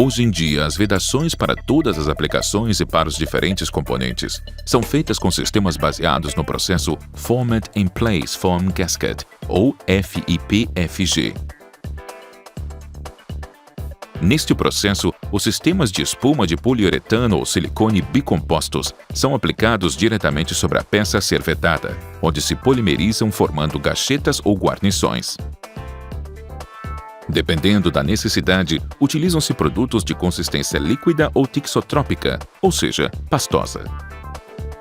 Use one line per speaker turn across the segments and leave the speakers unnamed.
Hoje em dia, as vedações para todas as aplicações e para os diferentes componentes são feitas com sistemas baseados no processo Format in Place Foam Gasket, ou FIPFG. Neste processo, os sistemas de espuma de poliuretano ou silicone bicompostos são aplicados diretamente sobre a peça a ser vedada, onde se polimerizam formando gachetas ou guarnições. Dependendo da necessidade, utilizam-se produtos de consistência líquida ou tixotrópica, ou seja, pastosa.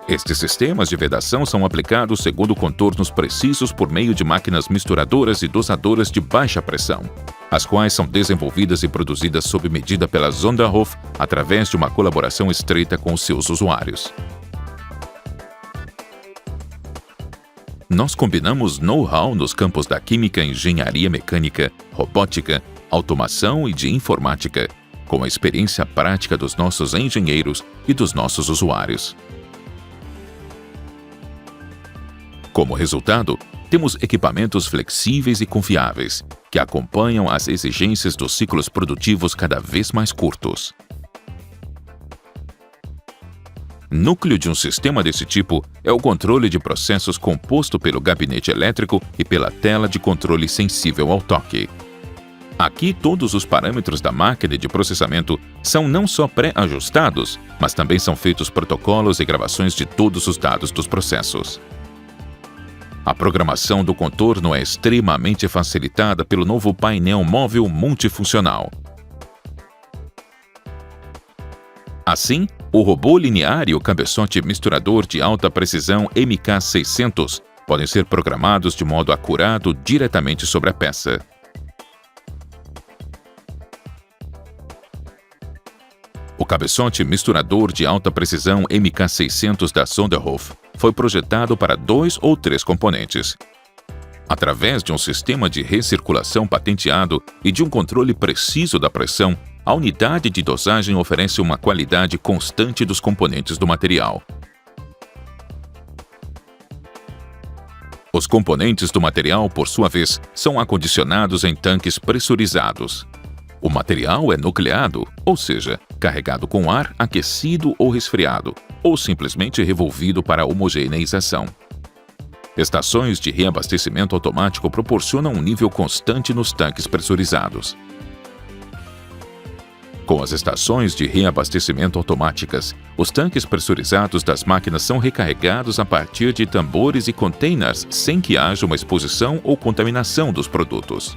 Estes sistemas de vedação são aplicados segundo contornos precisos por meio de máquinas misturadoras e dosadoras de baixa pressão, as quais são desenvolvidas e produzidas sob medida pela Sonderhoff através de uma colaboração estreita com os seus usuários. Nós combinamos know-how nos campos da química, engenharia mecânica, robótica, automação e de informática, com a experiência prática dos nossos engenheiros e dos nossos usuários. Como resultado, temos equipamentos flexíveis e confiáveis, que acompanham as exigências dos ciclos produtivos cada vez mais curtos. Núcleo de um sistema desse tipo é o controle de processos composto pelo gabinete elétrico e pela tela de controle sensível ao toque. Aqui, todos os parâmetros da máquina de processamento são não só pré-ajustados, mas também são feitos protocolos e gravações de todos os dados dos processos. A programação do contorno é extremamente facilitada pelo novo painel móvel multifuncional. Assim, o robô linear e o cabeçote misturador de alta precisão MK600 podem ser programados de modo acurado diretamente sobre a peça. O cabeçote misturador de alta precisão MK600 da Sonderhoff foi projetado para 2 ou 3 componentes. Através de um sistema de recirculação patenteado e de um controle preciso da pressão, a unidade de dosagem oferece uma qualidade constante dos componentes do material. Os componentes do material, por sua vez, são acondicionados em tanques pressurizados. O material é nucleado, ou seja, carregado com ar aquecido ou resfriado, ou simplesmente revolvido para homogeneização. Estações de reabastecimento automático proporcionam um nível constante nos tanques pressurizados. Com as estações de reabastecimento automáticas, os tanques pressurizados das máquinas são recarregados a partir de tambores e containers sem que haja uma exposição ou contaminação dos produtos.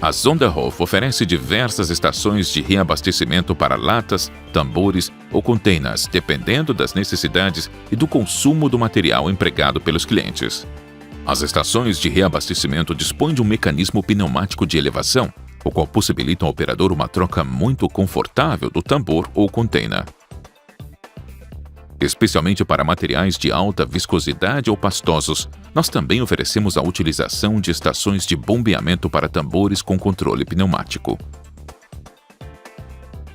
A Sonderhoff oferece diversas estações de reabastecimento para latas, tambores ou containers, dependendo das necessidades e do consumo do material empregado pelos clientes. As estações de reabastecimento dispõem de um mecanismo pneumático de elevação, o qual possibilita ao operador uma troca muito confortável do tambor ou container. Especialmente para materiais de alta viscosidade ou pastosos, nós também oferecemos a utilização de estações de bombeamento para tambores com controle pneumático.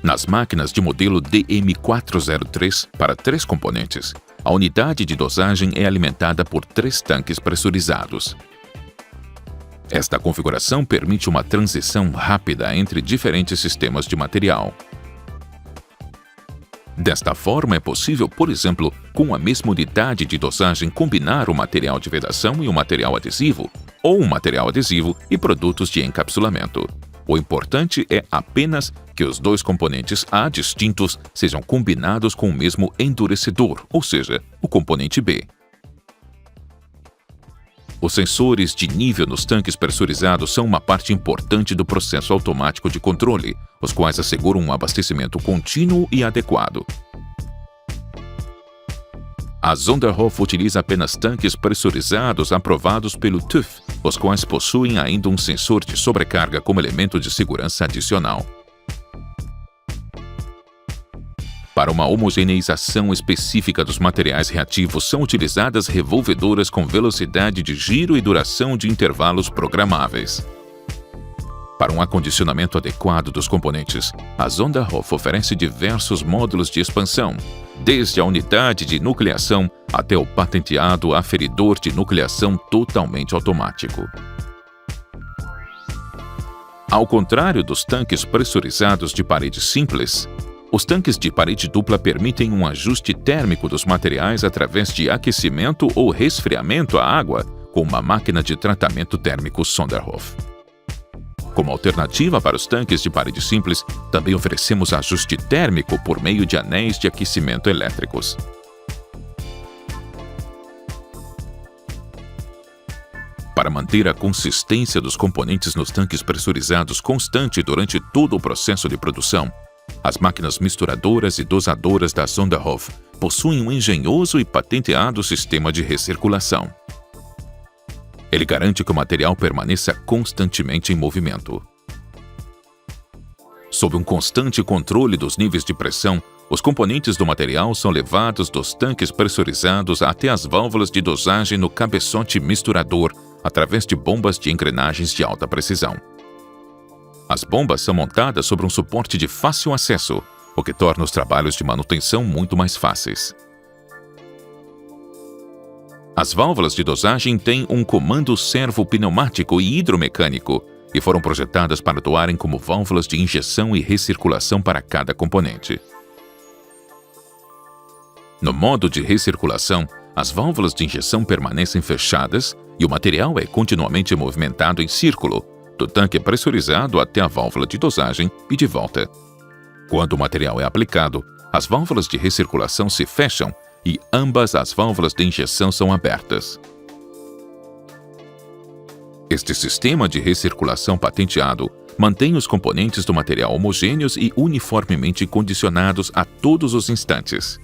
Nas máquinas de modelo DM403 para 3 componentes, a unidade de dosagem é alimentada por 3 tanques pressurizados. Esta configuração permite uma transição rápida entre diferentes sistemas de material. Desta forma, é possível, por exemplo, com a mesma unidade de dosagem combinar o material de vedação e o material adesivo, ou um material adesivo e produtos de encapsulamento. O importante é apenas que os 2 componentes A distintos sejam combinados com o mesmo endurecedor, ou seja, o componente B. Os sensores de nível nos tanques pressurizados são uma parte importante do processo automático de controle, os quais asseguram um abastecimento contínuo e adequado. A Sonderhoff utiliza apenas tanques pressurizados aprovados pelo TÜV, os quais possuem ainda um sensor de sobrecarga como elemento de segurança adicional. Para uma homogeneização específica dos materiais reativos, são utilizadas revolvedoras com velocidade de giro e duração de intervalos programáveis. Para um acondicionamento adequado dos componentes, a Sonderhoff oferece diversos módulos de expansão, desde a unidade de nucleação até o patenteado aferidor de nucleação totalmente automático. Ao contrário dos tanques pressurizados de parede simples, os tanques de parede dupla permitem um ajuste térmico dos materiais através de aquecimento ou resfriamento à água com uma máquina de tratamento térmico Sonderhof. Como alternativa para os tanques de parede simples, também oferecemos ajuste térmico por meio de anéis de aquecimento elétricos. Para manter a consistência dos componentes nos tanques pressurizados constante durante todo o processo de produção, as máquinas misturadoras e dosadoras da Sonderhof possuem um engenhoso e patenteado sistema de recirculação. Ele garante que o material permaneça constantemente em movimento. Sob um constante controle dos níveis de pressão, os componentes do material são levados dos tanques pressurizados até as válvulas de dosagem no cabeçote misturador através de bombas de engrenagens de alta precisão. As bombas são montadas sobre um suporte de fácil acesso, o que torna os trabalhos de manutenção muito mais fáceis. As válvulas de dosagem têm um comando servo-pneumático e hidromecânico e foram projetadas para atuarem como válvulas de injeção e recirculação para cada componente. No modo de recirculação, as válvulas de injeção permanecem fechadas e o material é continuamente movimentado em círculo, do tanque pressurizado até a válvula de dosagem e de volta. Quando o material é aplicado, as válvulas de recirculação se fecham e ambas as válvulas de injeção são abertas. Este sistema de recirculação patenteado mantém os componentes do material homogêneos e uniformemente condicionados a todos os instantes.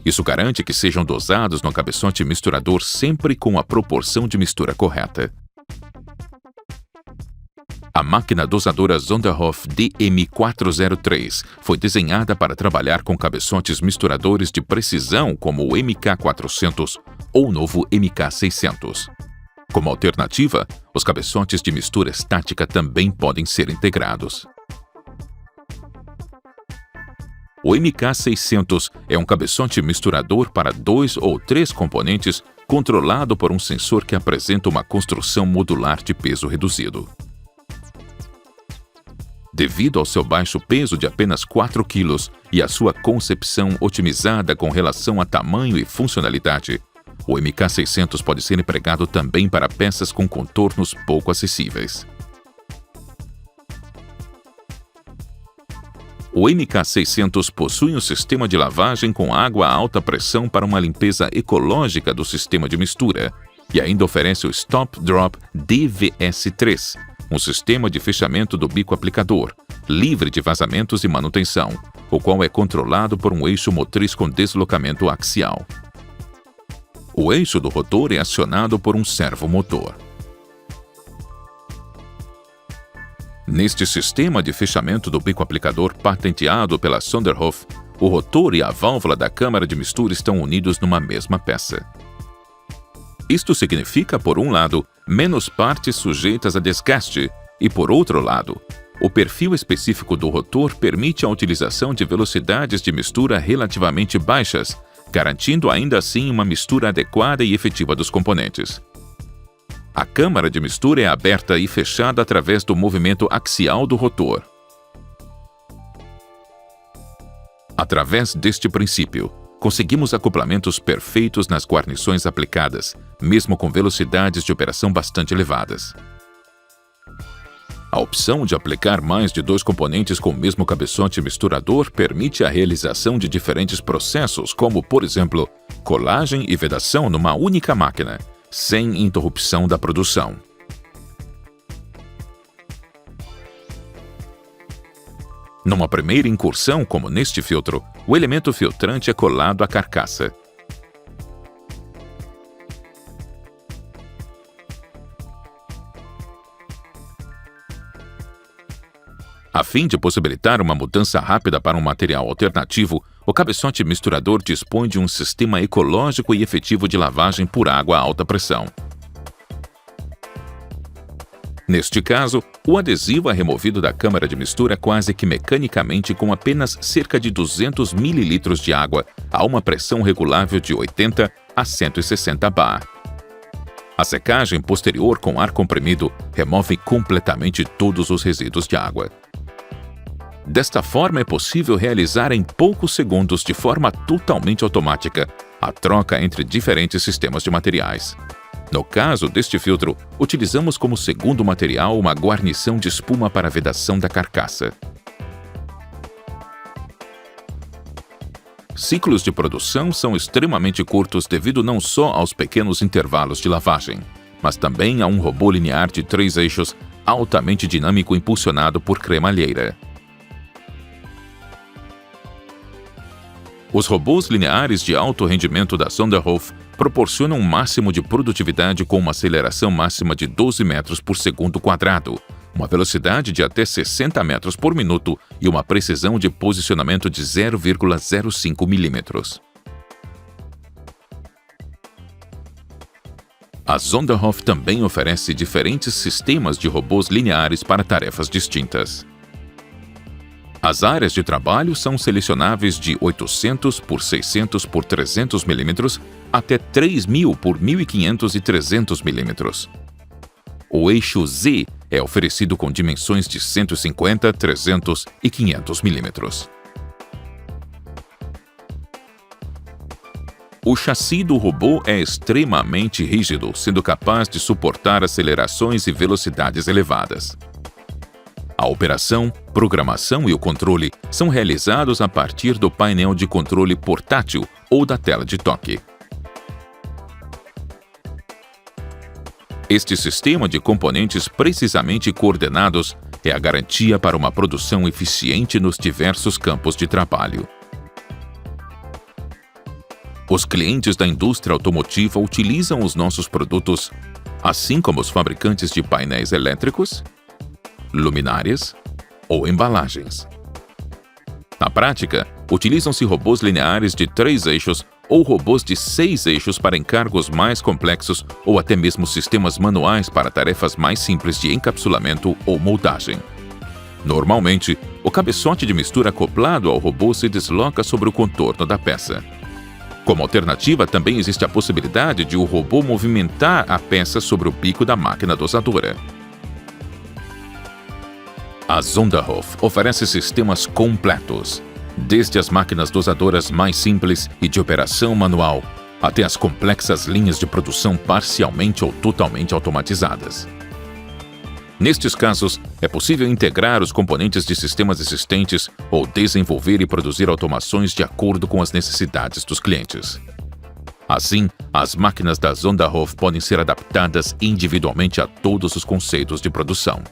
Isso garante que sejam dosados no cabeçote misturador sempre com a proporção de mistura correta. A máquina dosadora Sonderhof DM403 foi desenhada para trabalhar com cabeçotes misturadores de precisão como o MK400 ou o novo MK600. Como alternativa, os cabeçotes de mistura estática também podem ser integrados. O MK600 é um cabeçote misturador para 2 ou 3 componentes controlado por um sensor que apresenta uma construção modular de peso reduzido. Devido ao seu baixo peso de apenas 4 kg e à sua concepção otimizada com relação a tamanho e funcionalidade, o MK600 pode ser empregado também para peças com contornos pouco acessíveis. O MK600 possui um sistema de lavagem com água a alta pressão para uma limpeza ecológica do sistema de mistura e ainda oferece o Stop Drop DVS3, um sistema de fechamento do bico aplicador, livre de vazamentos e manutenção, o qual é controlado por um eixo motriz com deslocamento axial. O eixo do rotor é acionado por um servomotor. Neste sistema de fechamento do bico aplicador patenteado pela Sonderhof, o rotor e a válvula da câmara de mistura estão unidos numa mesma peça. Isto significa, por um lado, menos partes sujeitas a desgaste e, por outro lado, o perfil específico do rotor permite a utilização de velocidades de mistura relativamente baixas, garantindo ainda assim uma mistura adequada e efetiva dos componentes. A câmara de mistura é aberta e fechada através do movimento axial do rotor. Através deste princípio, conseguimos acoplamentos perfeitos nas guarnições aplicadas, mesmo com velocidades de operação bastante elevadas. A opção de aplicar mais de 2 componentes com o mesmo cabeçote misturador permite a realização de diferentes processos, como, por exemplo, colagem e vedação numa única máquina, sem interrupção da produção. Numa primeira incursão, como neste filtro, o elemento filtrante é colado à carcaça. A fim de possibilitar uma mudança rápida para um material alternativo, o cabeçote misturador dispõe de um sistema ecológico e efetivo de lavagem por água a alta pressão. Neste caso, o adesivo é removido da câmara de mistura quase que mecanicamente com apenas cerca de 200 ml de água a uma pressão regulável de 80 a 160 bar. A secagem posterior com ar comprimido remove completamente todos os resíduos de água. Desta forma, é possível realizar em poucos segundos, de forma totalmente automática, a troca entre diferentes sistemas de materiais. No caso deste filtro, utilizamos como segundo material uma guarnição de espuma para vedação da carcaça. Ciclos de produção são extremamente curtos devido não só aos pequenos intervalos de lavagem, mas também a um robô linear de 3 eixos altamente dinâmico impulsionado por cremalheira. Os robôs lineares de alto rendimento da Sonderhoff proporcionam um máximo de produtividade com uma aceleração máxima de 12 metros por segundo quadrado, uma velocidade de até 60 metros por minuto e uma precisão de posicionamento de 0,05 milímetros. A Sonderhoff também oferece diferentes sistemas de robôs lineares para tarefas distintas. As áreas de trabalho são selecionáveis de 800 por 600 por 300 mm até 3000 por 1500 e 300 mm. O eixo Z é oferecido com dimensões de 150, 300 e 500 mm. O chassi do robô é extremamente rígido, sendo capaz de suportar acelerações e velocidades elevadas. A operação, programação e o controle são realizados a partir do painel de controle portátil ou da tela de toque. Este sistema de componentes precisamente coordenados é a garantia para uma produção eficiente nos diversos campos de trabalho. Os clientes da indústria automotiva utilizam os nossos produtos, assim como os fabricantes de painéis elétricos, luminárias ou embalagens. Na prática, utilizam-se robôs lineares de 3 eixos ou robôs de 6 eixos para encargos mais complexos ou até mesmo sistemas manuais para tarefas mais simples de encapsulamento ou moldagem. Normalmente, o cabeçote de mistura acoplado ao robô se desloca sobre o contorno da peça. Como alternativa, também existe a possibilidade de o robô movimentar a peça sobre o bico da máquina dosadora. A Sonderhoff oferece sistemas completos, desde as máquinas dosadoras mais simples e de operação manual, até as complexas linhas de produção parcialmente ou totalmente automatizadas. Nestes casos, é possível integrar os componentes de sistemas existentes ou desenvolver e produzir automações de acordo com as necessidades dos clientes. Assim, as máquinas da Sonderhoff podem ser adaptadas individualmente a todos os conceitos de produção.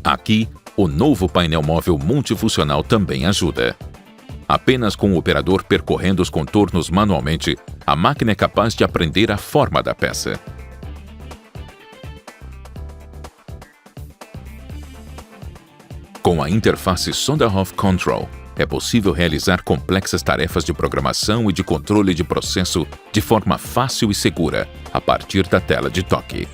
Aqui, o novo painel móvel multifuncional também ajuda. Apenas com o operador percorrendo os contornos manualmente, a máquina é capaz de aprender a forma da peça. Com a interface Sonderhoff Control, é possível realizar complexas tarefas de programação e de controle de processo de forma fácil e segura, a partir da tela de toque.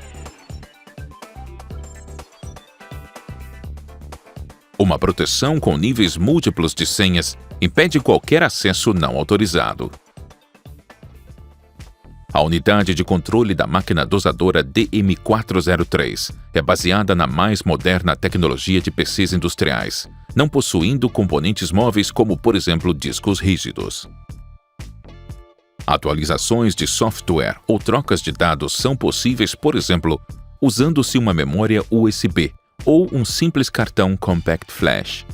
Uma proteção com níveis múltiplos de senhas impede qualquer acesso não autorizado. A unidade de controle da máquina dosadora DM403 é baseada na mais moderna tecnologia de PCs industriais, não possuindo componentes móveis como, por exemplo, discos rígidos. Atualizações de software ou trocas de dados são possíveis, por exemplo, usando-se uma memória USB ou um simples cartão Compact Flash.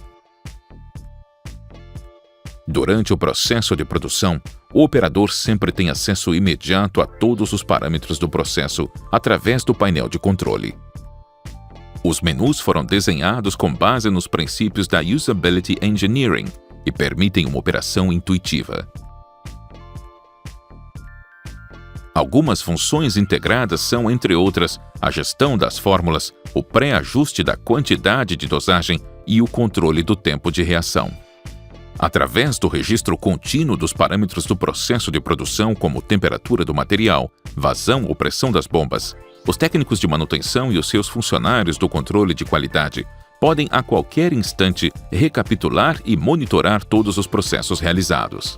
Durante o processo de produção, o operador sempre tem acesso imediato a todos os parâmetros do processo através do painel de controle. Os menus foram desenhados com base nos princípios da Usability Engineering e permitem uma operação intuitiva. Algumas funções integradas são, entre outras, a gestão das fórmulas, o pré-ajuste da quantidade de dosagem e o controle do tempo de reação. Através do registro contínuo dos parâmetros do processo de produção, como temperatura do material, vazão ou pressão das bombas, os técnicos de manutenção e os seus funcionários do controle de qualidade podem a qualquer instante recapitular e monitorar todos os processos realizados.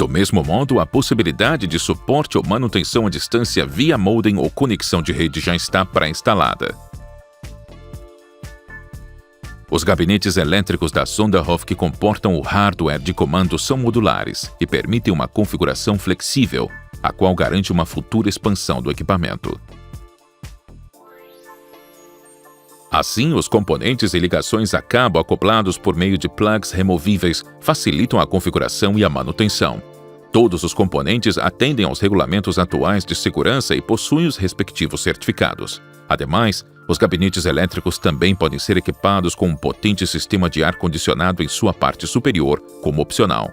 Do mesmo modo, a possibilidade de suporte ou manutenção à distância via modem ou conexão de rede já está pré-instalada. Os gabinetes elétricos da Sonderhoff que comportam o hardware de comando são modulares e permitem uma configuração flexível, a qual garante uma futura expansão do equipamento. Assim, os componentes e ligações a cabo acoplados por meio de plugs removíveis facilitam a configuração e a manutenção. Todos os componentes atendem aos regulamentos atuais de segurança e possuem os respectivos certificados. Ademais, os gabinetes elétricos também podem ser equipados com um potente sistema de ar-condicionado em sua parte superior, como opcional.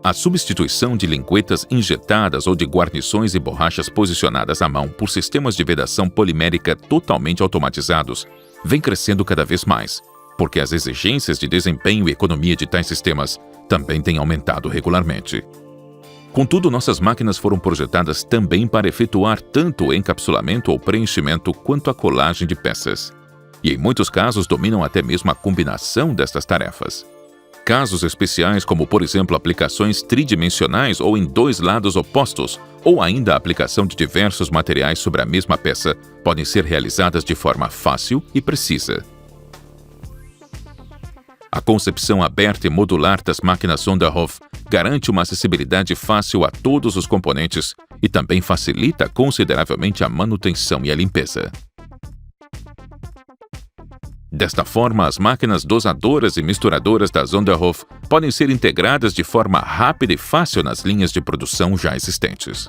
A substituição de linguetas injetadas ou de guarnições e borrachas posicionadas à mão por sistemas de vedação polimérica totalmente automatizados vem crescendo cada vez mais, porque as exigências de desempenho e economia de tais sistemas também têm aumentado regularmente. Contudo, nossas máquinas foram projetadas também para efetuar tanto o encapsulamento ou preenchimento quanto a colagem de peças, e em muitos casos dominam até mesmo a combinação destas tarefas. Casos especiais como, por exemplo, aplicações tridimensionais ou em dois lados opostos, ou ainda a aplicação de diversos materiais sobre a mesma peça, podem ser realizadas de forma fácil e precisa. A concepção aberta e modular das máquinas Sonderhoff garante uma acessibilidade fácil a todos os componentes e também facilita consideravelmente a manutenção e a limpeza. Desta forma, as máquinas dosadoras e misturadoras da Sonderhoff podem ser integradas de forma rápida e fácil nas linhas de produção já existentes.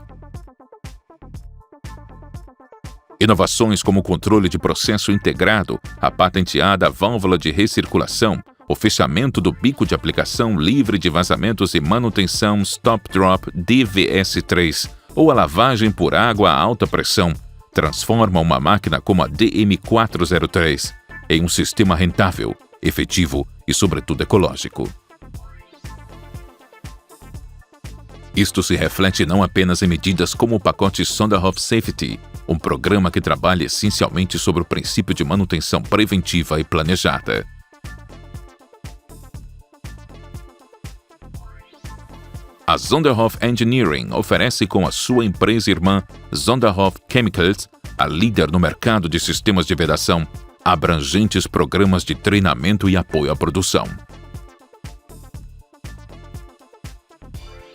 Inovações como o controle de processo integrado, a patenteada válvula de recirculação, o fechamento do bico de aplicação livre de vazamentos e manutenção Stop Drop DVS3 ou a lavagem por água a alta pressão transformam uma máquina como a DM403 em um sistema rentável, efetivo e, sobretudo, ecológico. Isto se reflete não apenas em medidas como o pacote Sonderhoff Safety, um programa que trabalha essencialmente sobre o princípio de manutenção preventiva e planejada. A Sonderhoff Engineering oferece com a sua empresa irmã Sonderhoff Chemicals, a líder no mercado de sistemas de vedação, abrangentes programas de treinamento e apoio à produção.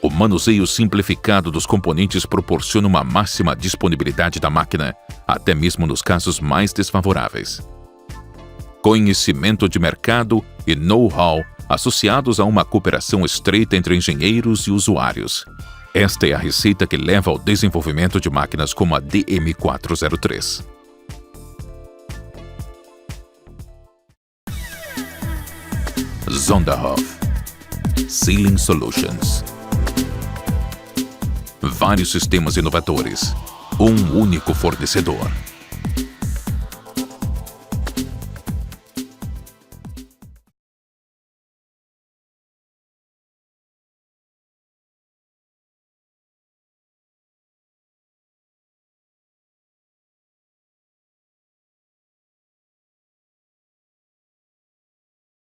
O manuseio simplificado dos componentes proporciona uma máxima disponibilidade da máquina, até mesmo nos casos mais desfavoráveis. Conhecimento de mercado e know-how associados a uma cooperação estreita entre engenheiros e usuários. Esta é a receita que leva ao desenvolvimento de máquinas como a DM403. Sonderhoff Sealing Solutions. Vários sistemas inovadores. Um único fornecedor.